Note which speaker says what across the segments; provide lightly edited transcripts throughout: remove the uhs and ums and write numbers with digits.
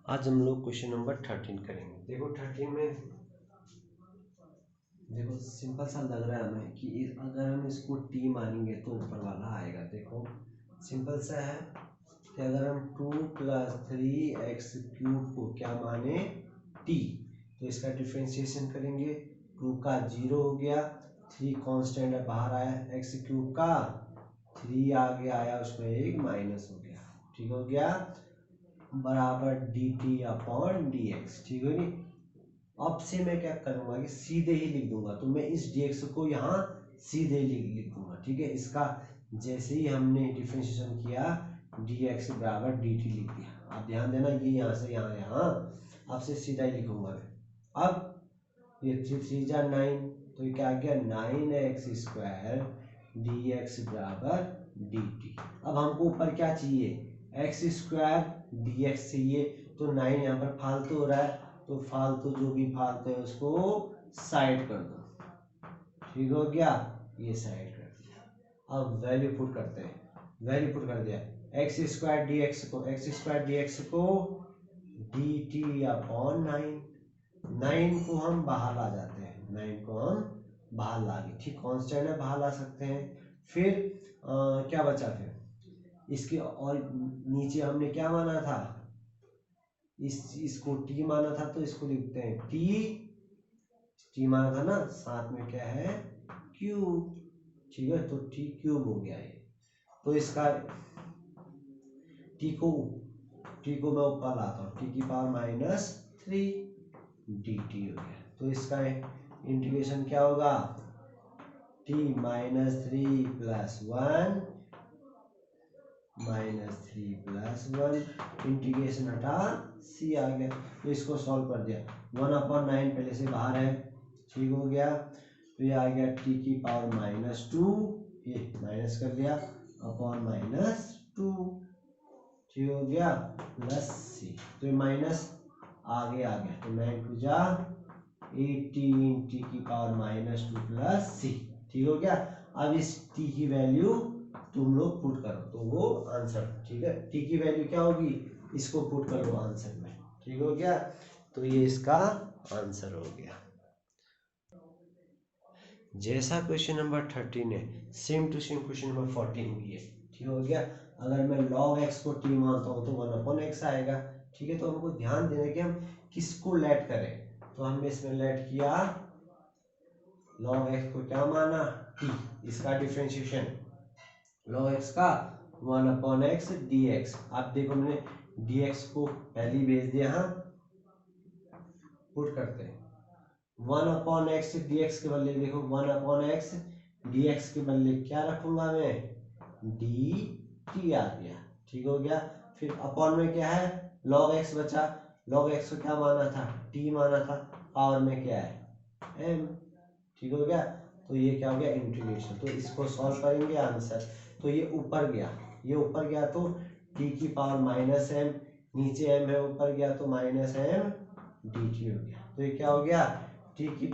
Speaker 1: आज हम लोग क्वेश्चन नंबर 13 करेंगे। देखो 13 में देखो सिंपल सा लग रहा है हमें कि अगर हम इसको टी मानेंगे तो ऊपर वाला आएगा। देखो सिंपल सा है कि अगर हम 2 + 3x³ को क्या माने टी, तो इसका डिफ्रेंशिएशन करेंगे। 2 का 0 हो गया, 3 कांस्टेंट है बाहर आया, x³ का 3 आगे आया, उसमें एक माइनस हो गया, ठीक हो गया, बराबर dt/dx। ठीक है नी। अब से मैं क्या करूंगा कि सीधे ही लिख दूंगा, तो मैं इस dx को यहाँ सीधे लिख दूंगा। ठीक है, इसका जैसे ही हमने डिफरेंशिएशन किया dx बराबर dt लिख दिया। आप ध्यान देना, ये यहाँ से यहाँ अब से सीधा ही लिखूंगा मैं। अब ये 3 3 जा 9, तो ये क्या आ गया 9x² dx बराबर dt। अब हमको ऊपर क्या चाहिए, x² dx चाहिए, तो 9 यहाँ पर फालतू हो रहा है, तो फालतू जो भी फालतू है उसको साइड कर दो। ठीक हो गया, ये साइड कर दिया। अब वैल्यू पुट करते हैं, वैल्यू पुट कर दिया, x² dx को dt/9, 9 को हम बाहर ला जाते हैं, 9 को हम बाहर ला गए, ठीक, कांस्टेंट है बाहर ला सकते हैं। फिर क्या बचा, फिर इसके और नीचे हमने क्या माना था, इसको टी माना था, तो इसको लिखते हैं टी माना था ना, साथ में क्या है क्यूब। ठीक है, तो t³ हो गया ये। तो इसका टी को मैं ऊपर लाता हूँ, t⁻³ dt हो गया। तो इसका इंटीग्रेशन क्या होगा, t-3 + 1 -3 + 1 इंटीग्रेशन हटा c आ गया। तो इसको सॉल्व कर दिया, 1/9 पहले से बाहर है, ठीक हो गया। तो ये आ गया t⁻², ये माइनस कर दिया, /-2, ठीक हो गया, प्लस c। तो ये माइनस आगे आ गया, तो 9 × 2 = 18 t⁻² प्लस c, ठीक हो गया। अब इस t की वैल्यू तुम लोग पुट करो तो वो आंसर, ठीक है, t की वैल्यू क्या होगी, इसको पुट कर लो आंसर में, ठीक हो गया। तो ये इसका आंसर हो गया। जैसा क्वेश्चन नंबर 13 है, same to same question number 14 भी है, ठीक हो गया। अगर मैं log x को t मानता हूँ तो 1/x आएगा। ठीक है, तो हमको ध्यान देना कि हम किसको लेट करें, तो हमने इसमें लेट किया log x को क्या माना t, इसका डिफरेंशिएशन log x का 1/x dx। आप देखो मैंने dx को पहले ही भेज दिया, हाँ पुट करते हैं, 1/x dx के बदले देखो 1/x dx के बदले क्या रखूंगा मैं, dt आ गया, ठीक हो गया। फिर अपॉन में क्या है, log x बचा, log x को क्या माना था, t माना था, पावर में क्या है m, ठीक हो गया। तो ये क्या हो गया इंटीग्रेशन, तो इसको सॉल्व करेंगे आंसर, तो ये ऊपर गया, ये ऊपर गया तो t⁻−m, नीचे m है, ऊपर गया तो -m dt हो गया। तो ये क्या हो गया t⁻−m +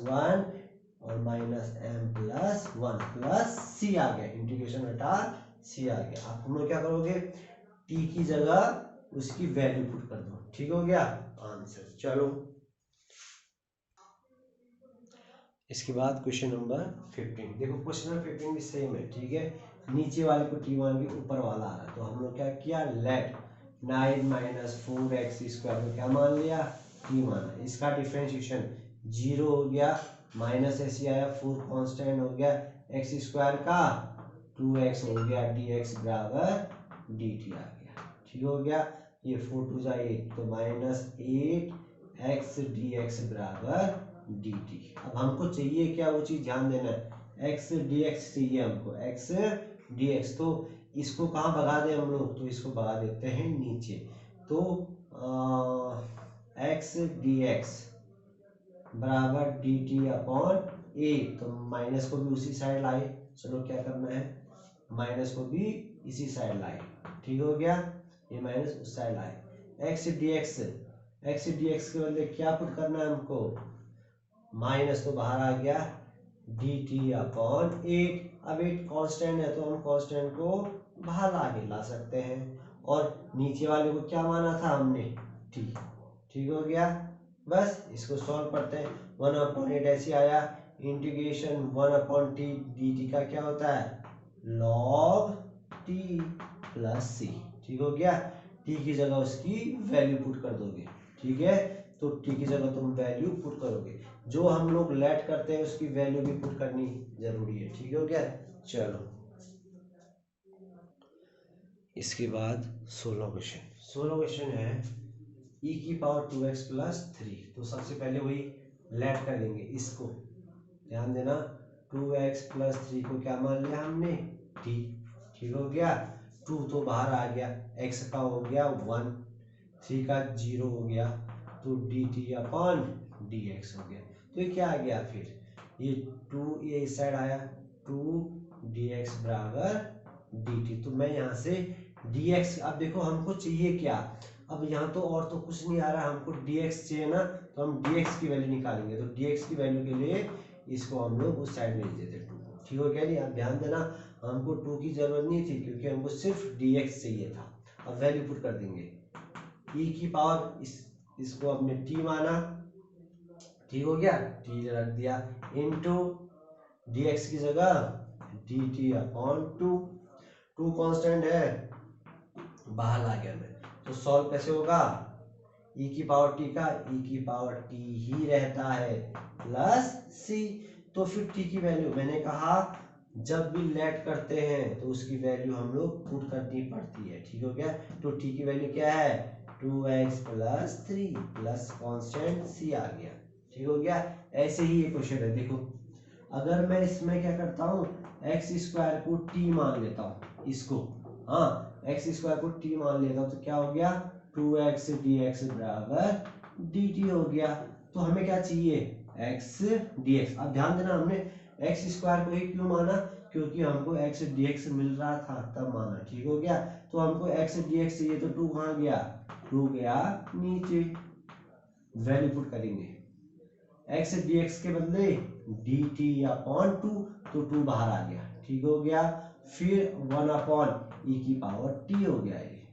Speaker 1: 1 और -m + 1 प्लस c आ गया, इंटीग्रेशन हटा c आ गया। आप तुम लोग क्या करोगे, t की जगह उसकी वैल्यू पुट कर दो, ठीक हो गया आंसर। चलो इसके बाद क्वेश्चन नंबर 15, देखो क्वेश्चन नंबर 15 भी सेम है, ठीक है, नीचे वाले को t मान के ऊपर वाला आ रहा है, तो हम लोग क्या किया, लेट 9 - 4x² को क्या मान लिया, t माना, इसका डिफरेंशिएशन 0 हो गया, माइनस ऐसे आया, 4 कांस्टेंट हो गया, x² का 2x हो गया, dx बराबर dt आ गया, ठीक हो गया। ये 4 × 2 = 8, तो -8x dx बराबर dt। अब हमको चाहिए क्या, वो चीज ध्यान देना है, x dx चाहिए हमको, x dx, तो इसको कहाँ भगा दें हम लोग, तो इसको भगा देते हैं नीचे, तो x dx बराबर dt/8, तो माइनस को भी उसी साइड लाए, चलो क्या करना है, माइनस को भी इसी साइड लाए, ठीक हो गया, ये माइनस उस साइड लाए, x dx के बदले क्या पुट करना है हमको, माइनस तो बाहर आ गया, dt/8। अब 8 कांस्टेंट है तो हम कांस्टेंट को बाहर आगे ला सकते हैं, और नीचे वाले को क्या माना था हमने, टी। ठीक हो गया। बस इसको सॉल्व करते हैं। 1/8 ऐसे आया, इंटीग्रेशन 1/t dt का क्या होता है, log t प्लस सी। ठीक हो गया। t की जगह उसकी वैल्यू पुट कर दोगे। ठीक है, तो t की जगह तुम वैल्यू पुट करोगे, जो हम लोग लेट करते हैं उसकी वैल्यू भी पुट करनी जरूरी है। ठीक हो गया। चलो इसके बाद 16 क्वेश्चन है e की पावर 2x प्लस 3। तो सबसे पहले वही लेट कर देंगे इसको, ध्यान देना। 2x प्लस 3 को क्या मान लिया हमने, t। ठीक हो गया। 2 तो बाहर आ गया, x का हो गया 1, 3 का 0 हो गया, तो dt अपॉन dx हो गया। तो ये क्या आ गया, फिर ये 2 ये इस साइड आया, 2 dx बराबर dt। तो मैं यहाँ से dx, अब देखो हमको चाहिए क्या, अब यहाँ तो और तो कुछ नहीं आ रहा, हमको dx चाहिए ना, तो हम dx की वैल्यू निकालेंगे। तो dx की वैल्यू के लिए इसको हम लोग उस साइड में भेज देते 2 को। ठीक हो गया। नहीं, अब ध्यान देना, हमको 2 की जरूरत नहीं थी क्योंकि हमको सिर्फ dx चाहिए था। अब वैल्यू पुट कर देंगे, e की पावर इसको हमने t माना। ठीक हो गया, t रख दिया, इनटू dx की जगह dt अपॉन 2 कांस्टेंट है, बाहर ला गया मैं, तो सॉल्व कैसे होगा, e की पावर t का e की पावर t ही रहता है प्लस c। तो फिर t की वैल्यू मैंने कहा जब भी लेट करते हैं तो उसकी वैल्यू हम लोग पुट करनी पड़ती है। ठीक हो गया। तो t की वैल्यू क्या है, 2x plus 3 plus constant c आ गया। ठीक हो गया। ऐसे ही ये क्वेश्चन है, देखो अगर मैं इसमें क्या करता हूँ, एक्स स्क्वायर को t मान लेता हूँ इसको, हाँ एक्स स्क्वायर को t मान लेता हूँ, तो क्या हो गया 2x dx बराबर dt हो गया। तो हमें क्या चाहिए, x dx। अब ध्यान देना, हमने एक्स स्क्वायर को ही क्यों माना, क्योंकि हमको x dx मिल रहा था तब माना। ठीक हो गया। तो हमको x dx चाहिए, तो 2 कहाँ गया, 2 गया नीचे, वैल्यू पुट करेंगे, x dx के बदले dt अपॉन 2, तो 2 बाहर आ गया। ठीक हो गया। फिर 1 अपॉन e की पावर t हो गया ये।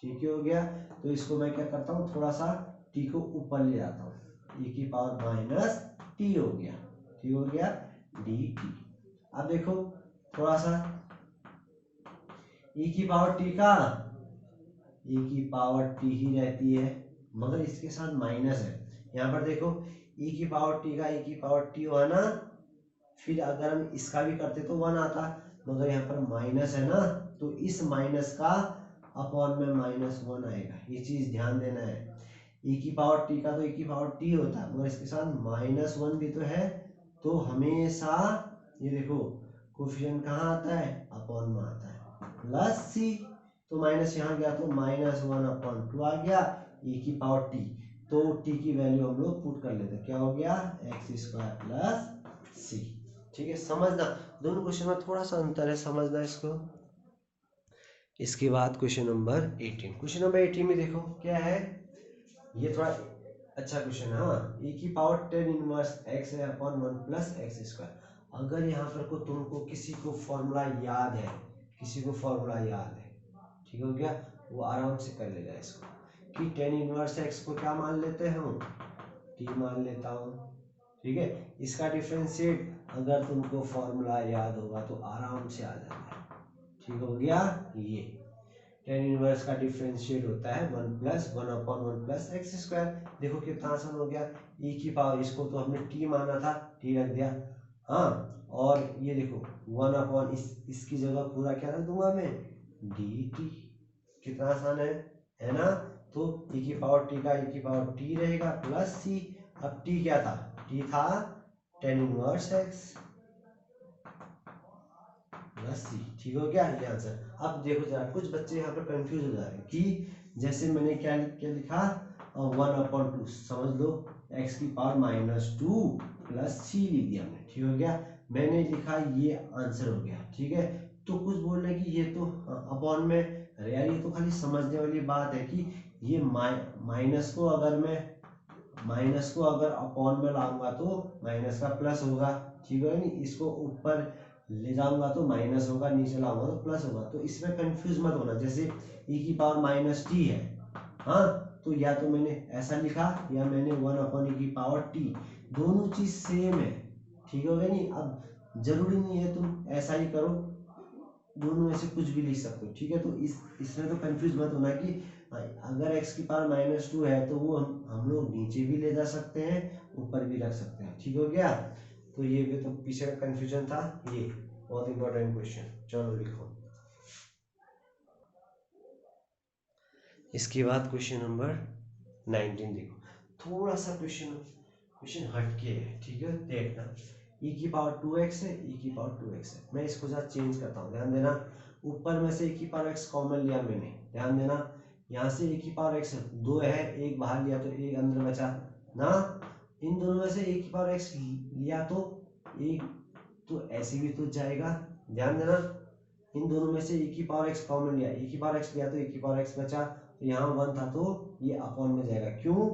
Speaker 1: ठीक हो गया। तो इसको मैं क्या करता हूँ, थोड़ा सा t को ऊपर ले जाता हूँ, e की पावर माइनस t हो गया। ठीक हो गया, dt। अब देखो थोड़ा सा e की पावर t का e की पावर t ही रहती है, मगर इसके साथ माइनस है। यहाँ पर देखो e की पावर t का e की पावर t हुआ ना, फिर अगर हम इसका भी करते तो 1 आता, मगर यहाँ पर माइनस है ना, तो इस माइनस का अपॉन में -1 आएगा। ये चीज ध्यान देना है। e की पावर t का तो e की पावर t होता है, मगर इसके साथ -1 भी तो है, तो हमेशा ये देखो कोफिशिएंट कहाँ आता है, अपॉन में आता है, प्लस c। तो माइनस यहाँ गया तो -1 अपॉन 2 आ गया, e की पावर t। तो t की वैल्यू हम लोग पुट कर लेते, क्या हो गया x स्क्वायर प्लस c। ठीक है, समझना, दोनों क्वेश्चन में थोड़ा सा अंतर है, समझना इसको। इसके बाद क्वेश्चन नंबर 18। क्वेश्चन नंबर 18 में देखो क्या है, ये थोड़ा अच्छा क्वेश्चन है। हाँ, e की पावर 10 इनवर्स x है अपॉन 1 प्लस एक्स स्क्वायर। अगर यहाँ पर को तुमको किसी को फॉर्मूला याद है, किसी को फॉर्मूला याद है, ठीक हो गया, वो आराम से कर लेगा इसको, कि 10 इनवर्स x को क्या मान लेते हैं हम, t मान लेता हूँ। ठीक है, इसका डिफरेंशिएट अगर तुमको फॉर्मूला याद होगा तो आराम से आ जाता है। ठीक हो गया। ये 10 इनवर्स का डिफरेंशिएट होता है 1 plus 1 upon 1 plus x square. देखो कितना आसान हो गया, e की पावर, इसको तो हमने t माना था, t रख दिया, हाँ, और ये देखो 1 अपॉन इसकी जगह पूरा क्या रख दूंगा मैं, dt। कितना आसान है ना। तो e की पावर t का e की पावर t रहेगा प्लस c। अब t क्या था, t था 10 इनवर्स x प्लस c। ठीक हो गया, ये आंसर। अब देखो जरा, कुछ बच्चे यहाँ पर कंफ्यूज हो जा रहे हैं कि जैसे मैंने क्या क्या लिखा, 1/2 समझ लो, x की पावर -2 प्लस c लिख दिया हमने। ठीक हो गया, मैंने लिखा ये आंसर हो गया। ठीक है, तो कुछ बोल रहे कि ये तो अपॉन में, अरे यार ये तो खाली समझने वाली बात है कि ये माइनस को अगर अपॉन में लाऊंगा तो माइनस का प्लस होगा। ठीक है, नहीं इसको ऊपर ले जाऊंगा तो माइनस होगा, नीचे लाऊंगा तो प्लस होगा। तो इसमें कंफ्यूज मत होना। जैसे e की पावर माइनस टी है, हाँ, तो या तो मैंने ऐसा लिखा या मैंने 1/e⁻t, दोनों चीज सेम है, ठीक हो गया नहीं। अब जरूरी नहीं है तुम ऐसा ही करो, दोनों में से कुछ भी लिख सकते हो, ठीक है। तो इसमें तो कंफ्यूज मत होना कि अगर x की पावर -2 है तो वो हम लोग नीचे भी ले जा सकते हैं, ऊपर भी रख सकते हैं, ठीक हो गया। तो ये भी तो पीछे का कंफ्यूजन था, ये बहुत इंपॉर्टेंट क्वेश्चन। चलो लिखो। इसके बाद क्वेश्चन नंबर 19 देखो, थोड़ा सा क्वेश्चन हटके है, ठीक है, देखना। e की पावर 2x है, e की पावर 2x है। मैं इसको जरा चेंज करता हूँ, ध्यान देना। ऊपर में से e की पावर x कॉमन लिया मैंने, ध्यान देना। यहाँ से e की पावर x 2 है, एक बाहर लिया तो एक अंदर बचा ना। इन दोनों में से e की पावर x लिया तो एक तो ऐसे भी तो जाएगा, ध्यान देना। इन दोनों में से e की पावर x कॉमन लिया, e की पावर x लिया तो e की पावर x बचा, तो यहाँ 1 था तो ये अपॉन में जाएगा। क्यों?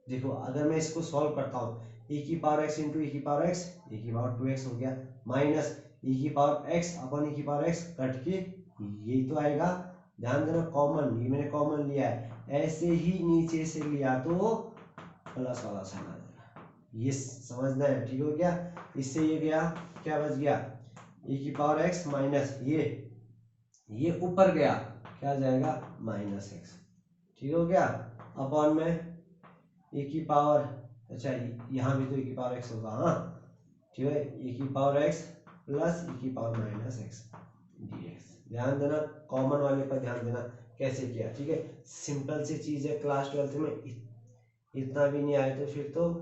Speaker 1: देखो अगर मैं इसको सॉल्व करता हूँ, e की पावर x इंटू e की पावर x, e की पावर 2x हो गया, माइनस e की पावर x अपॉन e की पावर x, कट के यही तो आएगा। ध्यान देना, कॉमन, ये मैंने कॉमन लिया है, ऐसे ही नीचे से लिया तो प्लस वाला साइन आ जाएगा, ये समझना है, ठीक हो गया। इससे ये गया, क्या बच गया, e की पावर x माइनस ये ऊपर गया, क्या जाएगा, -x, ठीक हो गया। अपॉन में e की पावर, अच्छा यहाँ भी तो e की पावर x होगा, हाँ, ठीक है, e की पावर x प्लस e की पावर -x dx। ध्यान देना, कॉमन वाले पर ध्यान देना कैसे किया, ठीक है। सिंपल सी चीज है, क्लास 12th में इतना भी नहीं आए तो फिर तो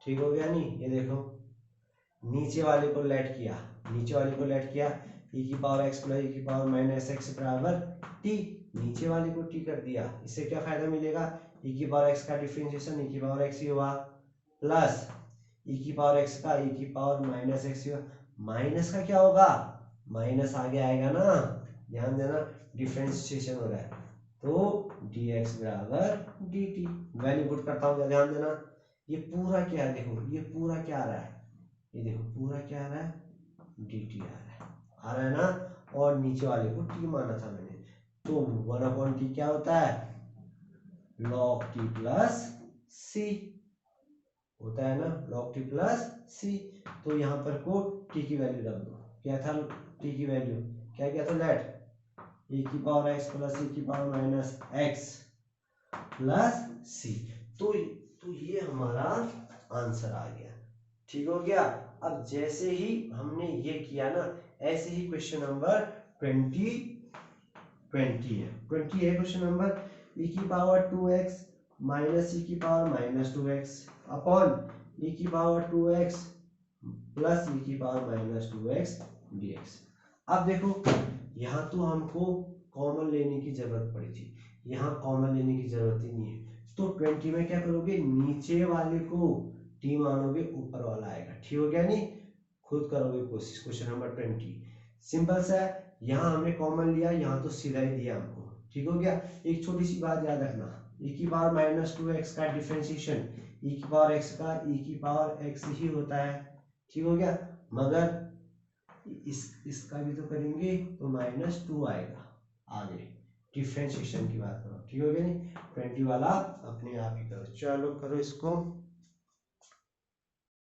Speaker 1: ठीक हो गया नहीं। ये देखो, नीचे वाले को लेट किया, e की पावर x प्लस e की पावर -x बराबर t, नीचे वाले को t कर दिया। इससे क्या फायदा मिलेगा, e की पावर x का डिफरेंशिएशन e की पावर x ही हुआ, प्लस e की पावर x का e की पावर -x हुआ। माइनस का क्या होगा, माइनस आगे आएगा ना, ध्यान देना, डिफरेंशिएशन हो रहा है, तो dx बराबर dt। वैल्यू पुट करता हूँ, ध्यान देना। ये पूरा क्या है, देखो ये पूरा क्या आ रहा है, ये देखो पूरा क्या आ रहा है, dt आ रहा है ना, और नीचे वाले को t माना था मैंने, तो 1/t क्या होता है, log t प्लस c होता है ना, log t प्लस c। तो यहाँ पर को t की वैल्यू रख दो, क्या था t की वैल्यू, क्या किया था, लेट e की पावर x प्लस e की पावर -x प्लस c। तो ये हमारा आंसर आ गया, ठीक हो गया। अब जैसे ही हमने ये किया ना, ऐसे ही क्वेश्चन नंबर 20 है क्वेश्चन नंबर, e की पावर 2x माइनस e की पावर -2x अपॉन e की पावर 2x प्लस e की पावर -2x dx। अब देखो, यहाँ तो हमको कॉमन लेने की जरूरत पड़ी थी, यहाँ कॉमन लेने की जरूरत ही नहीं है। तो 20 में क्या करोगे, नीचे वाले को t मानोगे, ऊपर वाला आएगा, ठीक हो गया नहीं। खुद करोगे कोशिश, क्वेश्चन नंबर 20 सिंपल सा है। यहाँ हमने कॉमन लिया, यहाँ तो सीधा ही दिया हमको, ठीक हो गया। एक छोटी सी बात याद रखना, e की पावर -2x का डिफरेंशिएशन e की पावर x का e की पावर x ही होता है, ठीक हो गया। मगर इसका भी तो करेंगे तो -2 आएगा आगे, डिफरेंशिएशन की बात करो, ठीक हो गया नहीं। 20 वाला अपने आप ही करो, चलो करो इसको।